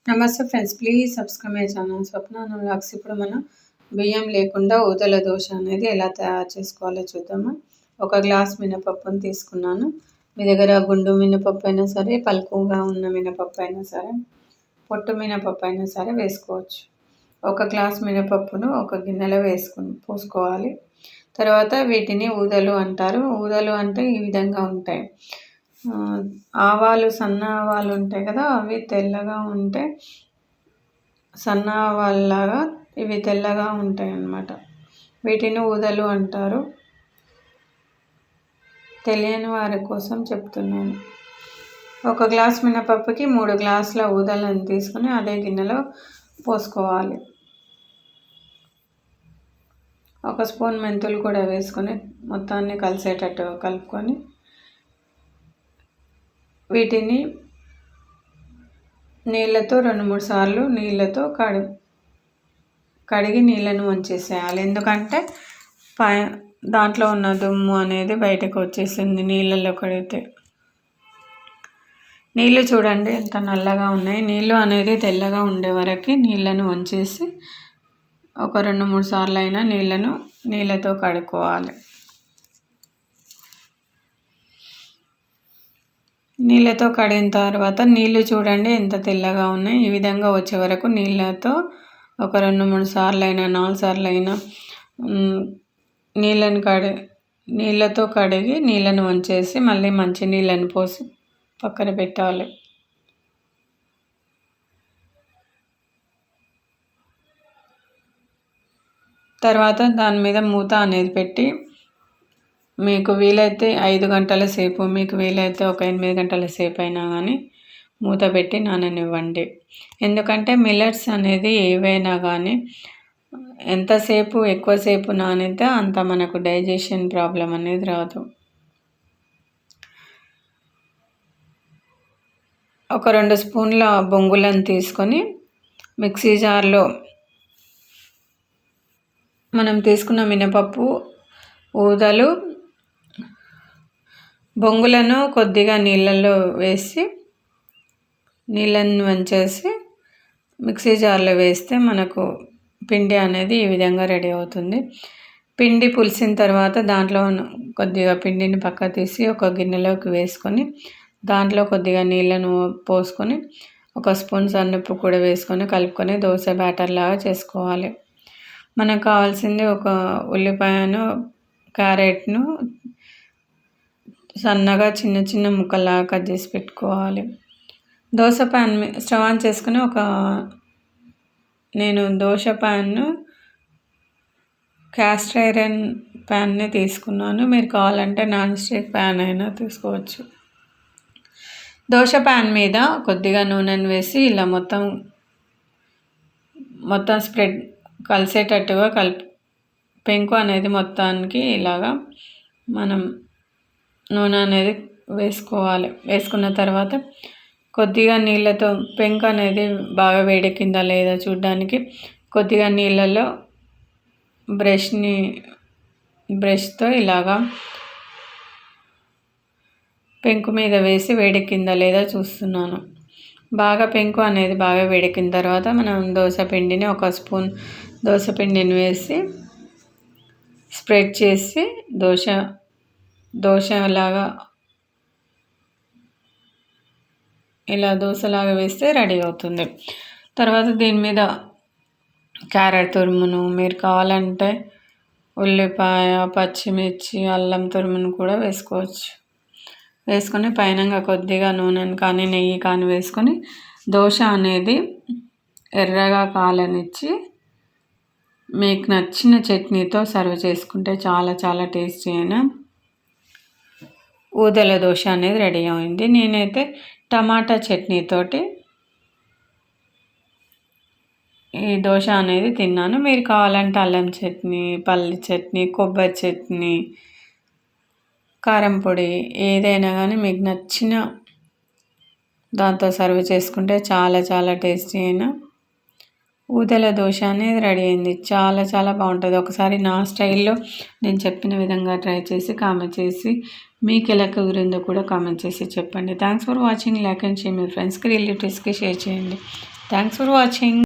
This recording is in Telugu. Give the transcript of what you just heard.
నమస్తే friends, please subscribe my channel Swapna vlogs. ఇప్పుడు మనం బియ్యం లేకుండా ఊదల దోశ అనేది ఎలా తయారు చేసుకోవాలో చూద్దాము. ఒక గ్లాస్ మినపప్పును తీసుకున్నాను. మీ దగ్గర గుండు మినపప్పు అయినా సరే, పలుకుగా ఉన్న మినపప్పు అయినా సరే, పొట్టు మినపప్పు అయినా సరే వేసుకోవచ్చు. ఒక గ్లాస్ మినపప్పును ఒక గిన్నెలో పోసుకోవాలి. తర్వాత వీటిని ఊదలు అంటారు. ఊదలు అంటే ఈ విధంగా ఉంటాయి. ఆవాలు, సన్న ఆవాలు ఉంటాయి కదా, అవి తెల్లగా ఉంటే సన్న ఆవాల్లాగా ఇవి తెల్లగా ఉంటాయి అన్నమాట. వీటిని ఊదలు అంటారు. తెలియని వారి కోసం చెప్తున్నాను. ఒక గ్లాస్ మినపప్పుకి 3 గ్లాసుల ఊదలను తీసుకుని అదే గిన్నెలో పోసుకోవాలి. ఒక స్పూన్ మెంతులు కూడా వేసుకొని మొత్తాన్ని కలిసేటట్టు కలుపుకొని వీటిని నీళ్ళతో 2-3 సార్లు నీళ్ళతో కడిగి నీళ్ళను వంచేసేయాలి. ఎందుకంటే దాంట్లో ఉన్న దుమ్ము అనేది బయటకు వచ్చేసింది నీళ్ళల్లో కడిగితే. నీళ్ళు చూడండి ఎంత నల్లగా ఉన్నాయి. నీళ్ళు అనేది తెల్లగా ఉండే వరకు నీళ్ళను వంచేసి ఒక 2-3 సార్లు అయినా నీళ్ళతో కడుక్కోవాలి. నీళ్ళతో కడిగిన తర్వాత నీళ్ళు చూడండి ఎంత తెల్లగా ఉన్నాయి. ఈ విధంగా వచ్చే వరకు నీళ్ళతో ఒక 2-3 సార్లు అయినా 4 సార్లు అయినా నీళ్ళతో కడిగి నీళ్ళను వంచేసి మళ్ళీ మంచి నీళ్ళను పోసి పక్కన పెట్టాలి. తర్వాత దాని మీద మూత అనేది పెట్టి మీకు వీలైతే 5 గంటల సేపు, మీకు వీలైతే ఒక 8 గంటల సేపు అయినా కానీ మూత పెట్టి నాననివ్వండి. ఎందుకంటే మిల్లెట్స్ అనేది ఏవైనా కానీ ఎంతసేపు ఎక్కువసేపు నానితే అంత మనకు డైజెషన్ ప్రాబ్లం అనేది రాదు. ఒక 2 స్పూన్ల బొంగులను తీసుకొని మిక్సీ జార్లో మనం తీసుకున్న మినపప్పు, ఊదలు, బొంగులను కొద్దిగా నీళ్ళల్లో వేసి నీళ్ళని వంచేసి మిక్సీ జార్లో వేస్తే మనకు పిండి అనేది ఈ విధంగా రెడీ అవుతుంది. పిండి పులిసిన తర్వాత దాంట్లో కొద్దిగా పిండిని పక్క తీసి ఒక గిన్నెలోకి వేసుకొని దాంట్లో కొద్దిగా నీళ్ళను పోసుకొని ఒక స్పూన్ సన్నుప్పు కూడా వేసుకొని కలుపుకొని దోశ బ్యాటర్ లాగా చేసుకోవాలి. మనకు కావాల్సింది ఒక ఉల్లిపాయను, క్యారెట్ను సన్నగా చిన్న చిన్న ముక్కల్లాగా కట్ చేసి పెట్టుకోవాలి. దోశ ప్యాన్ స్టవ్ ఆన్ చేసుకుని నేను దోశ ప్యాన్ను క్యాస్ట్ ఐరన్ ప్యాన్ని తీసుకున్నాను. మీరు కావాలంటే నాన్ స్టిక్ ప్యాన్ అయినా తీసుకోవచ్చు. దోశ ప్యాన్ మీద కొద్దిగా నూనెను వేసి ఇలా మొత్తం స్ప్రెడ్ కలిసేటట్టుగా పెంకు అనేది మొత్తానికి ఇలాగా మనం నూనె అనేది వేసుకోవాలి. వేసుకున్న తర్వాత కొద్దిగా నీళ్ళతో పెంకు అనేది బాగా వేడెక్కిందా లేదా చూడడానికి కొద్దిగా నీళ్ళలో బ్రష్తో ఇలాగా పెంకు మీద వేసి వేడెక్కిందా లేదా చూస్తున్నాను. పెంకు అనేది బాగా వేడెక్కిన తర్వాత మనం దోశ పిండిని ఒక స్పూన్ దోశ పిండిని వేసి స్ప్రెడ్ చేసి దోశలాగా ఇలా దోశలాగా వేస్తే రెడీ అవుతుంది. తర్వాత దీని మీద క్యారెట్ తురుమును, మీరు కావాలంటే ఉల్లిపాయ, పచ్చిమిర్చి, అల్లం తురుమును కూడా వేసుకోవచ్చు. వేసుకొని పైన కొద్దిగా నూనెను కానీ నెయ్యి కానీ వేసుకొని దోశ అనేది ఎర్రగా కాలనిచ్చి మీకు నచ్చిన చట్నీతో సర్వ్ చేసుకుంటే చాలా చాలా టేస్టీ అయిన ఊదల దోశ అనేది రెడీ అయింది. నేనైతే టమాటా చట్నీతోటి ఈ దోశ అనేది తిన్నాను. మీరు కావాలంటే అల్లం చట్నీ, పల్లి చట్నీ, కొబ్బరి చట్నీ, కారం పొడి ఏదైనా కానీ మీకు నచ్చిన దాంతో సర్వ్ చేసుకుంటే చాలా చాలా టేస్టీ అయిన ఊదల దోశ అనేది రెడీ అయింది. చాలా చాలా బాగుంటుంది. ఒకసారి నా స్టైల్లో నేను చెప్పిన విధంగా ట్రై చేసి కామెంట్ చేసి మీకు ఎలా కుదిరిందో కూడా కామెంట్ చేసి చెప్పండి. Thanks for watching. Like and share, మీ ఫ్రెండ్స్కి, రిలేటివ్స్కి షేర్ చేయండి. Thanks for watching.